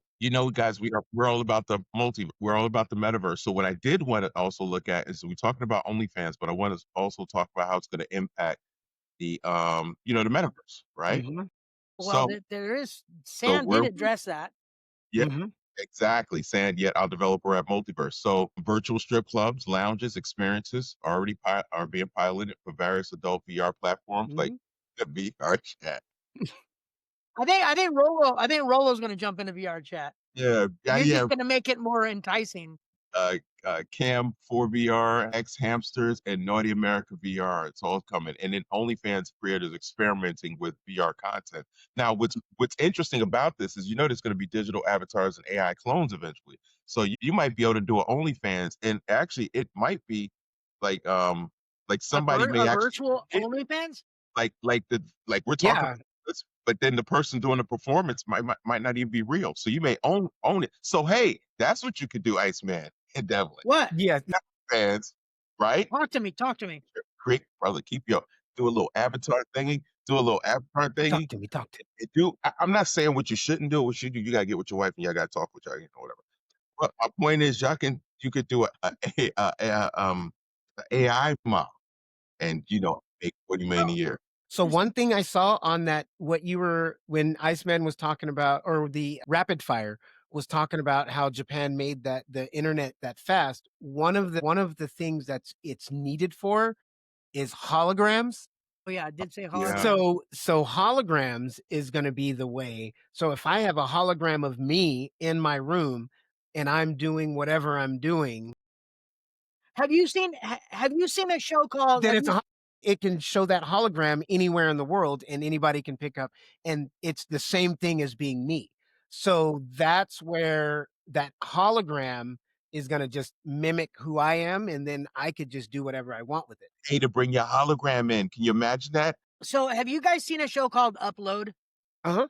guys, we're all about we're all about the metaverse. So what I did want to also look at is we're talking about OnlyFans, but I want to also talk about how it's going to impact the the metaverse, right?
Mhm.
Well,
So
there is Sam did address that.
yeah,
Mhm.
exactly. Saying yet our developer at Multiverse. So virtual strip clubs, lounges, experiences are being piloted for various adult VR platforms like the VR chat.
I think Rolo's going to jump into VR chat.
Yeah,
You're
yeah.
just going to make it more enticing.
Cam 4 VR, X Hamsters, and Naughty America VR. It's all coming. And then OnlyFans creators experimenting with VR content. Now, what's interesting about this is there's going to be digital avatars and AI clones eventually. So you might be able to do an OnlyFans, and actually it might be like somebody may
a
actually
virtual OnlyFans.
like we're talking
Yeah.
about this, but then the person doing the performance might not even be real. So you may own it. So hey, that's what you could do, Iceman and Devlin.
What?
Yeah.
Fans, right?
Talk to me.
Create, brother, do a little avatar thingy,
Talk to me. Talk to me.
I'm not saying what you shouldn't do, what you do. You gotta get with your wife and y'all gotta talk with y'all, whatever. But my point is, you could do a AI model, and make 40 million a year.
So one thing I saw on that, when Iceman was talking about, or the rapid fire was talking about how Japan made the internet that fast. One of the things it's needed for is holograms.
Oh yeah, I did say
Yeah.
hologram.
So holograms is going to be the way. So if I have a hologram of me in my room and I'm doing whatever I'm doing,
Have you seen a show called?
then it can show that hologram anywhere in the world and anybody can pick up, and it's the same thing as being me. So that's where that hologram is going to just mimic who I am, and then I could just do whatever I want with it.
Hey, to bring your hologram in. Can you imagine that?
So have you guys seen a show called Upload?
Uh-huh.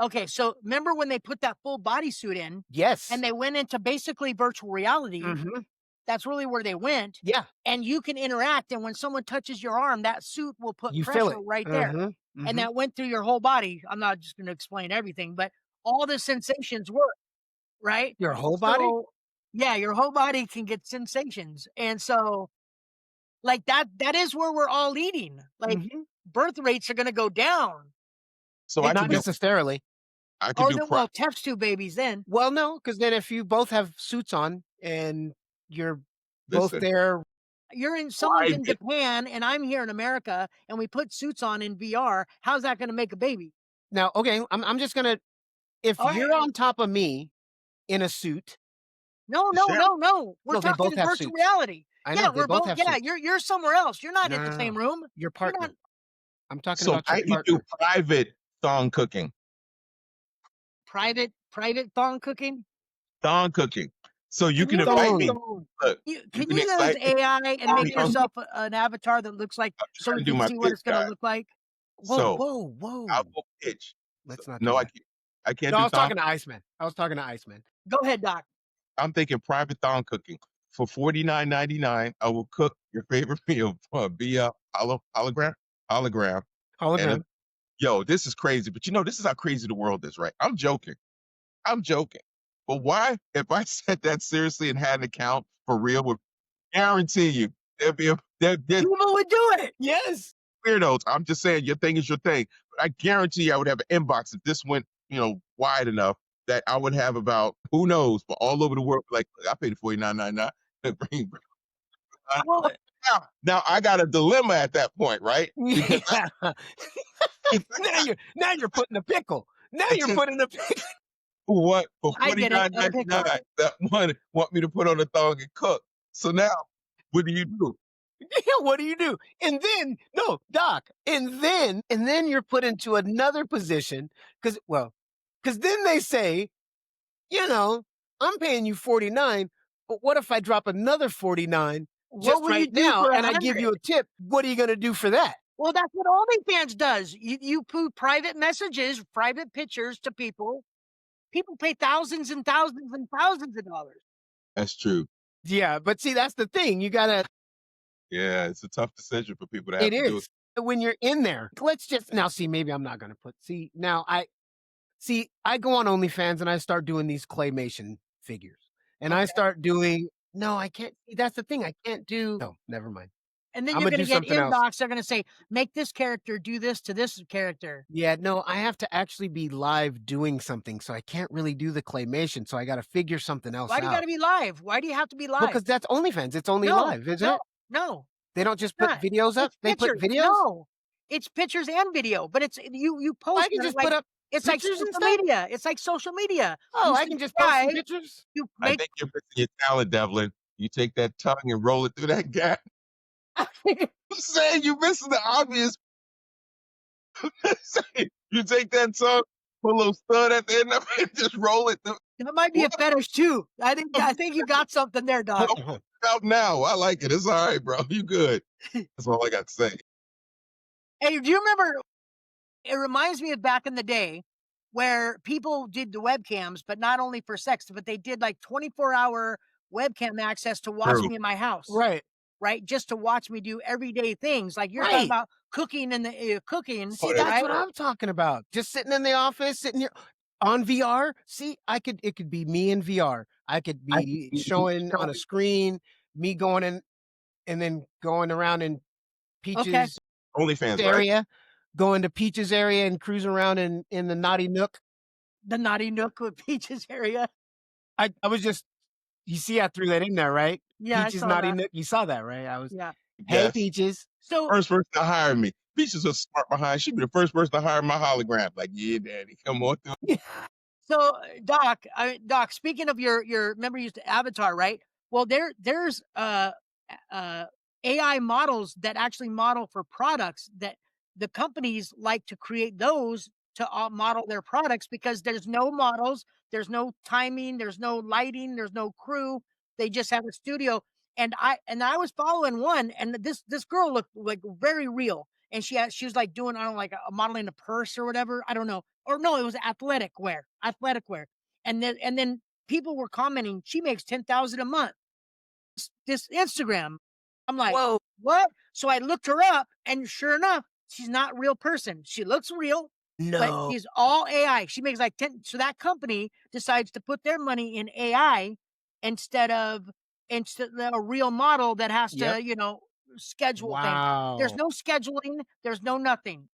Okay. So remember when they put that full bodysuit in?
Yes.
And they went into basically virtual reality.
Mhm.
That's really where they went.
Yeah.
And you can interact, and when someone touches your arm, that suit will put
You feel
pressure
it.
right there.
Mhm.
And that went through your whole body. I'm not just going to explain everything, but all the sensations work, right?
Your whole body?
So, yeah, your whole body can get sensations. And so, like that is where we're all leading. Like birth rates are going to go down.
So
Not necessarily.
I could do
well, test tube babies then.
Well, no, because then if you both have suits on and you're both there.
Someone's in Japan and I'm here in America and we put suits on in VR. How's that going to make a baby?
Now, okay, I'm just going to, if you're on top of me in a suit.
No. We're talking virtual reality.
I know,
we're both. Yeah, you're somewhere else. You're not in the same room.
Your partner. I'm talking
so
about your
I
partner.
do private thong cooking.
Private thong cooking?
Thong cooking. So you can invite me. Look,
can you use AI and make yourself an avatar that looks like, so we can see what it's going to look like?
Whoa.
I'll go pitch.
Let's not.
No, I can't.
No,
do
I was talking to Iceman.
Go ahead, Doc.
I'm thinking private thong cooking for $49.99. I will cook your favorite meal via hologram. And, yo, this is crazy, but this is how crazy the world is, right? I'm joking. But why? If I said that seriously and had an account for real, would guarantee you there'd be
people would do it.
Yes.
Weirdos. I'm just saying your thing is your thing. But I guarantee you I would have an inbox if this went, wide enough that I would have about, who knows, but all over the world, like, I paid $49.99. Now I got a dilemma at that point, right?
Yeah. now you're putting a pickle. Now you're putting a pickle.
What for
I did it. A pickle.
$49.99? That one want me to put on a thong and cook. So now, what do you do?
Yeah, what do you do? And then, no, Doc, and then you're put into another position because then they say, you know, I'm paying you 49, but what if I drop another 49
What
just
would you
right
do
now
for
and I give
100?
you a tip? What are you going to do for that?
Well, that's what OnlyFans does. You put private messages, private pictures to people. People pay thousands and thousands and thousands of dollars.
That's true.
Yeah, but see, that's the thing. You got to,
Yeah, it's a tough decision for people to have
it
to do.
is. When you're in there, let's just now see, maybe I'm not going to put, see, now I go on OnlyFans and I start doing these claymation figures. And I
Okay.
start doing, no, I can't. That's the thing. I can't do. No, never mind.
And then
I'm
you're
gonna
going to
do
get
something else.
inbox. They're going to say, make this character do this to this character.
Yeah, no, I have to actually be live doing something. So I can't really do the claymation. So I got to figure something else
Why do you got
out.
to be live? Why do you have to be live?
Because that's OnlyFans. It's only
No,
live, isn't
no,
it?
no.
They don't just put
Not.
videos up.
It's
They put
pictures.
videos.
No, it's pictures and video. But it's you post.
I can
it
just
like,
put up
it's like
pictures and
social
stuff.
media. It's like social media.
Oh,
You
I can just post some
subscribe,
pictures.
You
I
make
think you're missing your talent, Devlin. You take that tongue and roll it through that gap. I'm saying you're missing the obvious. You take that tongue, put a little stud at the end of it, and just roll it through.
that might be a fetish too. I think you got something there, Doc.
Out now. I like it. It's all right, bro. You good. That's all I got to say.
Hey, do you remember? It reminds me of back in the day where people did the webcams, but not only for sex, but they did like 24-hour webcam access to watch
True.
me in my house.
Right.
Just to watch me do everyday things. Like you're talking
Right.
about cooking and the cooking.
See,
Oh,
that's
right?
what I'm talking about. Just sitting in the office, sitting here on VR. See, it could be me in VR. I could be showing on a screen, me going in and then going around in Peach's
OnlyFans, right?
area, going to Peach's area and cruising around in the naughty nook.
The naughty nook with Peach's area.
I was just, you see, I threw that in there, right?
Yeah,
Peach's
I saw
naughty
that.
nook. You saw that, right? I was,
Yeah.
hey,
Yes.
Peaches.
So
First person to hire me. Peaches is smart behind. She'd be the first person to hire my hologram. Like, yeah, daddy, come on through.
So, Doc, speaking of your remember you used to Avatar, right? Well, there's AI models that actually model for products that the companies like to create those to model their products because there's no models, there's no timing, there's no lighting, there's no crew. They just have a studio. And I was following one, and this girl looked like very real. And she was like doing, I don't know, like a modeling a purse or whatever. I don't know. Or no, it was athletic wear. And then people were commenting, she makes 10,000 a month. This Instagram. I'm like,
Whoa.
what? So I looked her up, and sure enough, she's not a real person. She looks real, but
No.
she's all AI. She makes like 10. So that company decides to put their money in AI instead of a real model that has
Yep.
to, schedule things.
Wow.
There's no scheduling. There's no nothing.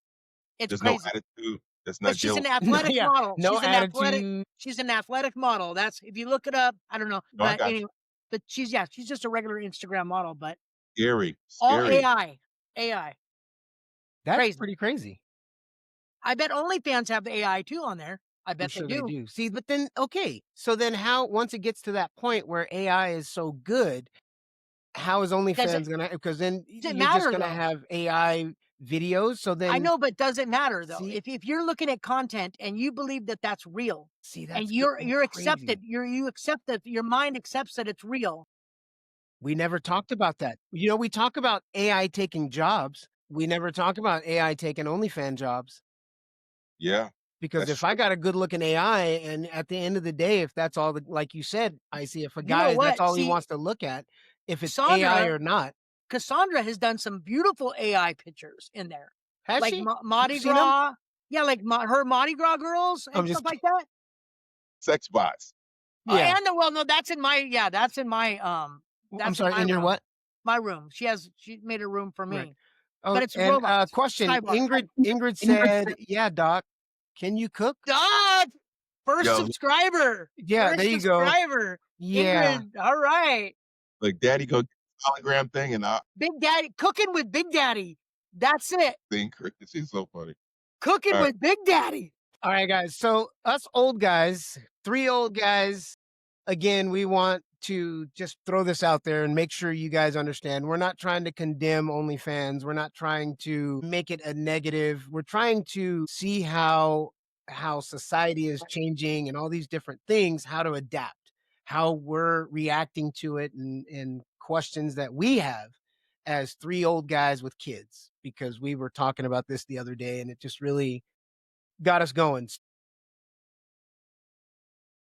It's
There's
crazy.
no attitude. That's
But
not
she's
dealing.
an athletic
Yeah,
model.
no
She's an athletic.
attitude.
She's an athletic model. That's if you look it up. I don't know,
No, I
but
got you.
anyway, but she's just a regular Instagram model, but
Scary.
all
Scary.
AI.
That's
Crazy.
pretty crazy.
I bet OnlyFans have the AI too on there. I
I'm
bet
sure
they do.
See, but then, okay. So then how, once it gets to that point where AI is so good, how is OnlyFans going to, because then
it
you're just
matter,
going to
though?
have AI videos. So then
I know, but does it matter though?
See-
If you're looking at content and you believe that that's real,
see, that's
and
getting
you're accepted,
crazy.
you accept that your mind accepts that it's real.
We never talked about that. We talk about AI taking jobs. We never talk about AI taking OnlyFans jobs.
Yeah.
Because
That's
if I got a good looking AI, and at the end of the day, if that's all like you said, I see if a guy,
what?
that's all he
See,
wants to look at, if it's AI
Cassandra-
or not.
Cassandra has done some beautiful AI pictures in there.
Has
Like
she?
Mardi
You've seen 'em?
Gras. Yeah, like her Mardi Gras girls and
I'm just
stuff like that.
Sex bots.
Yeah.
And well, no, that's in my that's in
I'm
that's
sorry,
my
in your
room.
what?
My room. She made a room for me.
Right. Oh,
But it's
and
robots.
question.
Cyborg.
Ingrid said, yeah, Doc, can you cook?
Doc! First
Yo.
subscriber.
Yeah,
First
there you go.
subscriber.
Yeah.
Ingrid, all right.
Like, daddy go get the hologram thing, and I
Big Daddy. Cooking with Big Daddy. That's it.
think she's so funny.
Cooking
All right.
with Big Daddy.
All right, guys. So us old guys, 3 old guys, again, we want to just throw this out there and make sure you guys understand. We're not trying to condemn OnlyFans. We're not trying to make it a negative. We're trying to see how society is changing and all these different things, how to adapt, how we're reacting to it and questions that we have as 3 old guys with kids, because we were talking about this the other day and it just really got us going.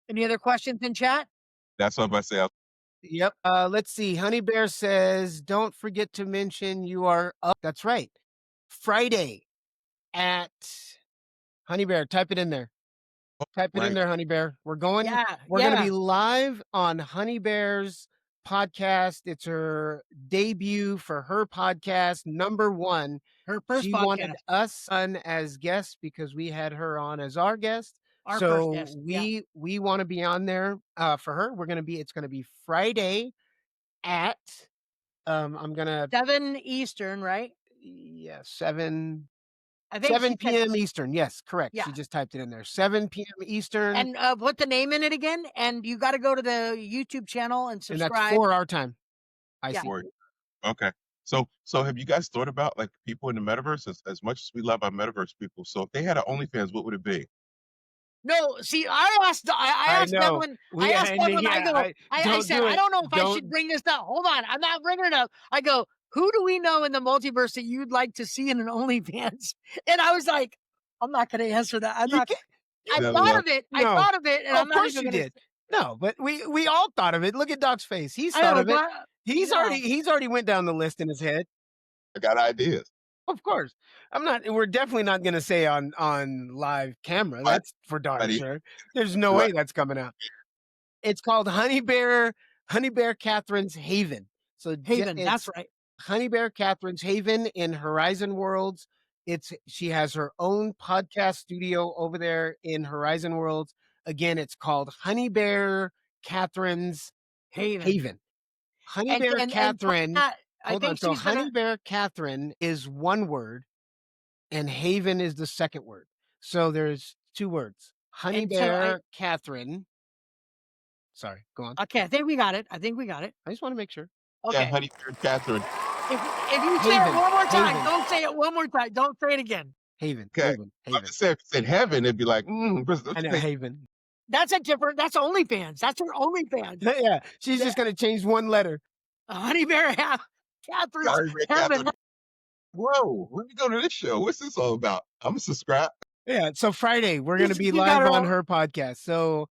Any other questions in chat?
That's what I say.
Yep. Let's see. Honey Bear says, don't forget to mention you are up. That's right. Friday at Honey Bear. Type it in there. Type it in there, Honey Bear. We're going to be live on Honey Bear's podcast. It's her debut for her podcast, #1.
Her first
She
podcast.
wanted us on as guests because we had her on as our guest.
Our
So
first guest, yeah.
we want to be on there for her. It's gonna be Friday at I'm gonna
7 Eastern, right?
yeah, 7
I think
7
she said-
p.m. Eastern. Yes, correct.
Yeah.
She just typed it in there. 7 p.m. Eastern.
And put the name in it again. And you got to go to the YouTube channel and
And
subscribe.
that's 4 our time. I
Yeah.
see.
Okay. So have you guys thought about like people in the metaverse as much as we love our metaverse people? So if they had an OnlyFans, what would it be?
No, see, I asked
know.
Devlin.
We-
I asked
and
Devlin.
yeah,
I
don't
said,
do
I
it.
don't know if I
Don't-
should bring this up. Hold on, I'm not bringing it up. I go, who do we know in the multiverse that you'd like to see in an OnlyFans? And I was like, I'm not going to answer that. I'm
You
not.
can't-
I
No,
thought
no.
of it.
No.
I thought of it, and
Oh,
I'm
of
not
course
even
you
gonna
did. No, but we all thought of it. Look at Doc's face. He's
I
thought
know,
of it.
but-
He's
yeah.
already went down the list in his head.
I got ideas.
Of course. We're definitely not gonna say on live camera. That's for darn
Buddy.
sure. There's no way that's coming out. It's called Honey Bear Catherine's Haven. So
Haven, that's
it's
right.
Honey Bear Catherine's Haven in Horizon Worlds. She has her own podcast studio over there in Horizon Worlds. Again, it's called Honey Bear Catherine's Haven. Honey Bear Catherine. Hold on. So Honey Bear Catherine is one word and Haven is the second word. So there's 2 words. Honey Bear Catherine. Sorry, go on.
Okay, I think we got it.
I just want to make sure.
Okay.
Yeah, Honey Bear Catherine.
If you say it
Haven,
one more time,
Haven.
don't say it one more time. Don't say it again.
Haven.
Okay.
Haven.
I just said if it said heaven, it'd be like,
I know, Haven.
That's OnlyFans. That's her OnlyFans.
Yeah, she's just gonna change one letter.
Honey Bear Catherine's
Honey Bear
Heaven.
Catherine. Whoa, let me go to this show. What's this all about? I'm subscribed.
Yeah, so Friday we're gonna be
You got
live
her
on
on-
her podcast. So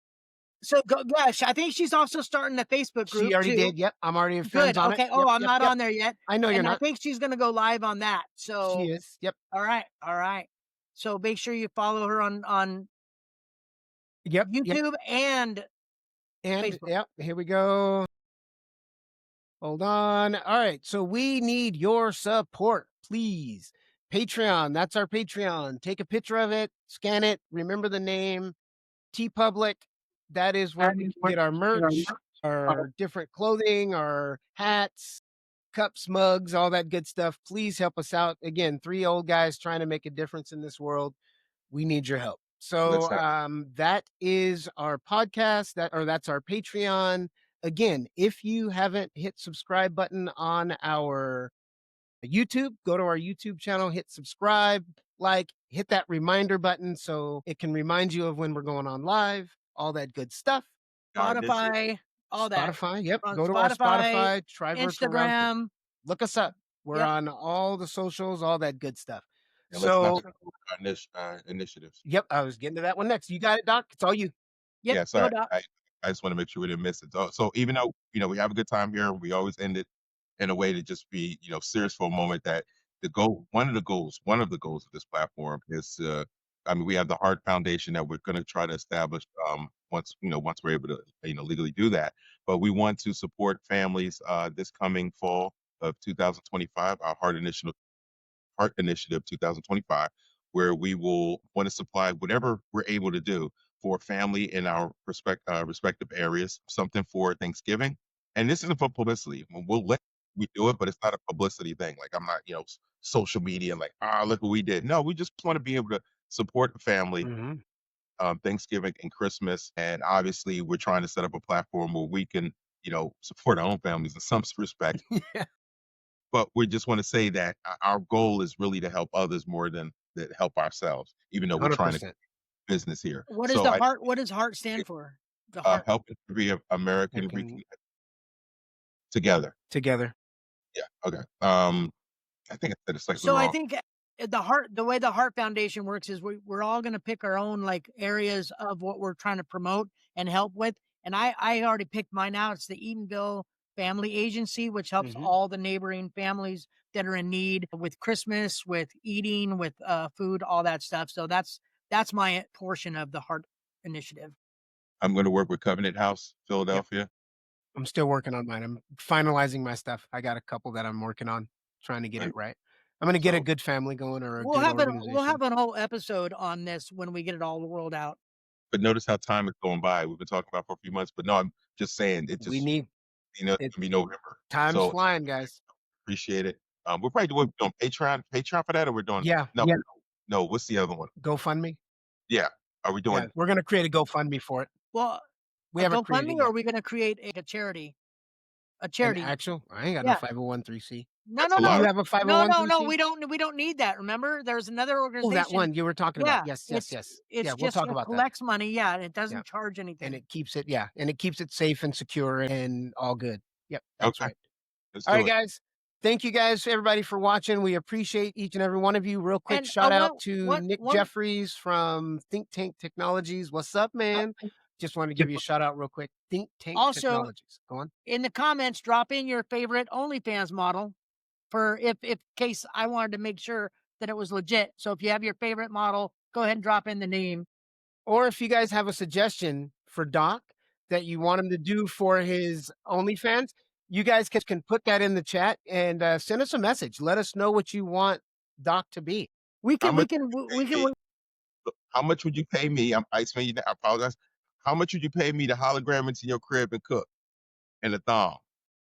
Gosh, I think she's also starting a Facebook group.
she already
too.
did. Yep, I'm already a friend
Good.
on
Okay.
it.
Oh,
Yep,
I'm
yep,
not
yep.
on there yet.
I know you're
And I
not.
think she's going to go live on that. So
She is. Yep.
All right. All right. So make sure you follow her on
Yep. Yep.
YouTube and
And
Facebook.
yep, here we go. Hold on. All right. So we need your support, please. Patreon. That's our Patreon. Take a picture of it, scan it, remember the name. TeePublic. That is where we can get our merch, our different clothing, our hats, cups, mugs, all that good stuff. Please help us out. Again, 3 old guys trying to make a difference in this world. We need your help. So that is our podcast. That's our Patreon. Again, if you haven't hit subscribe button on our YouTube, go to our YouTube channel, hit subscribe, hit that reminder button so it can remind you of when we're going on live, all that good stuff.
Spotify, all that.
Spotify, yep.
On
Go to our
Spotify,
Spotify, Tri Virtual Roundtable.
Instagram.
Look us up. We're
Yep.
on all the socials, all that good stuff.
Yeah,
So,
let's not forget our initiatives.
yep, I was getting to that one next. You got it, Doc? It's all you.
Yep.
Yeah,
go
sorry.
down.
I just want to make sure we didn't miss it. So even though we have a good time here, we always end it in a way to just be serious for a moment. That one of the goals of this platform is we have the Heart Foundation that we're going to try to establish once we're able to legally do that. But we want to support families this coming fall of 2025. Our Heart Initiative 2025, where we will want to supply whatever we're able to do for family in our respective areas, something for Thanksgiving. And this isn't for publicity. We'll let we do it, but it's not a publicity thing. Like I'm not, social media and like, look what we did. No, we just want to be able to support the family Thanksgiving and Christmas. And obviously, we're trying to set up a platform where we can, support our own families in some respect.
Yeah.
But we just want to say that our goal is really to help others more than to help ourselves, even though we're trying to
100%.
business here.
What is
So
the heart? What does heart stand for? The heart.
helping every American
American-
together.
Together.
Yeah. Okay. I think I said it slightly
So
wrong.
I think the way the Heart Foundation works is we're all going to pick our own like areas of what we're trying to promote and help with. And I already picked mine out. It's the Eatonville Family Agency, which helps all the neighboring families that are in need with Christmas, with eating, with food, all that stuff. So that's my portion of the Heart Initiative.
I'm going to work with Covenant House, Philadelphia.
I'm still working on mine. I'm finalizing my stuff. I got a couple that I'm working on, trying to get it right. I'm going to get a good family going or a good organization.
We'll have a whole episode on this when we get it all rolled out.
But notice how time is going by. We've been talking about it for a few months, but no, I'm just saying it just
we need
it's gonna be November.
time's
So
flying, guys.
appreciate it. We're probably doing Patreon for that, or we're doing
Yeah.
no. What's the other one?
GoFundMe.
Yeah, are we doing?
Yeah, we're going to create a GoFundMe for it.
Well,
We haven't created
GoFundMe,
it
or
yet.
are we going to create a charity? A
An
charity.
actual? I ain't got
Yeah.
no 501(c)(3).
No,
That's a
no,
lot.
You
no.
have a
No,
501(c)(3)?
no, we don't need that. Remember, there's another
Oh,
organization.
that one you were talking about.
Yeah,
Yes.
It's
Yeah, we'll
just
talk about that.
collects money. Yeah, and it doesn't
Yeah.
charge anything.
And it keeps it, and it keeps it safe and secure and all good. Yep, that's
Okay.
right.
Let's
All
do
right,
it.
guys. Thank you guys, everybody, for watching. We appreciate each and every one of you. Real quick
And,
shout out
what-
to
what-
Nick
one-
Jeffries from Think Tank Technologies. What's up, man? Just wanted to give you a shout out real quick. Think Tank
Also-
Technologies. Go on.
In the comments, drop in your favorite OnlyFans model for if case I wanted to make sure that it was legit. So if you have your favorite model, go ahead and drop in the name.
Or if you guys have a suggestion for Doc that you want him to do for his OnlyFans, you guys can put that in the chat and send us a message. Let us know what you want Doc to be.
We can
much How much would you pay me? I'm Iceman. I apologize. How much would you pay me to hologram into your crib and cook in a thong?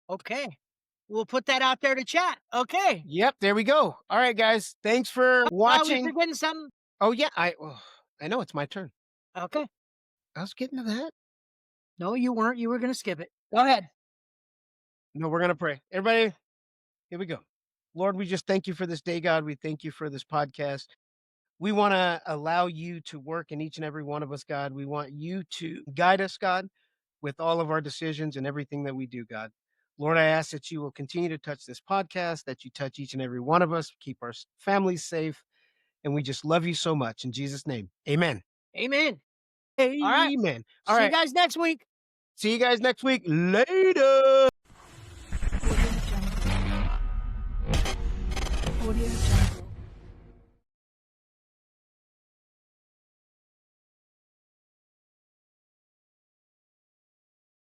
Okay. We'll put that out there to chat. Okay.
Yep, there we go. All right, guys. Thanks for
Are we
watching.
forgetting something?
Oh yeah, I know it's my turn.
Okay.
I was getting to that.
No, you weren't. You were going to skip it. Go ahead.
No, we're gonna pray. Everybody, here we go. Lord, we just thank you for this day, God. We thank you for this podcast. We want to allow you to work in each and every one of us, God. We want you to guide us, God, with all of our decisions and everything that we do, God. Lord, I ask that you will continue to touch this podcast, that you touch each and every one of us, keep our families safe, and we just love you so much. In Jesus' name, amen.
Amen.
Amen.
right.
All
See
right.
you guys next week.
See you guys next week. Later.
Audio Jungle.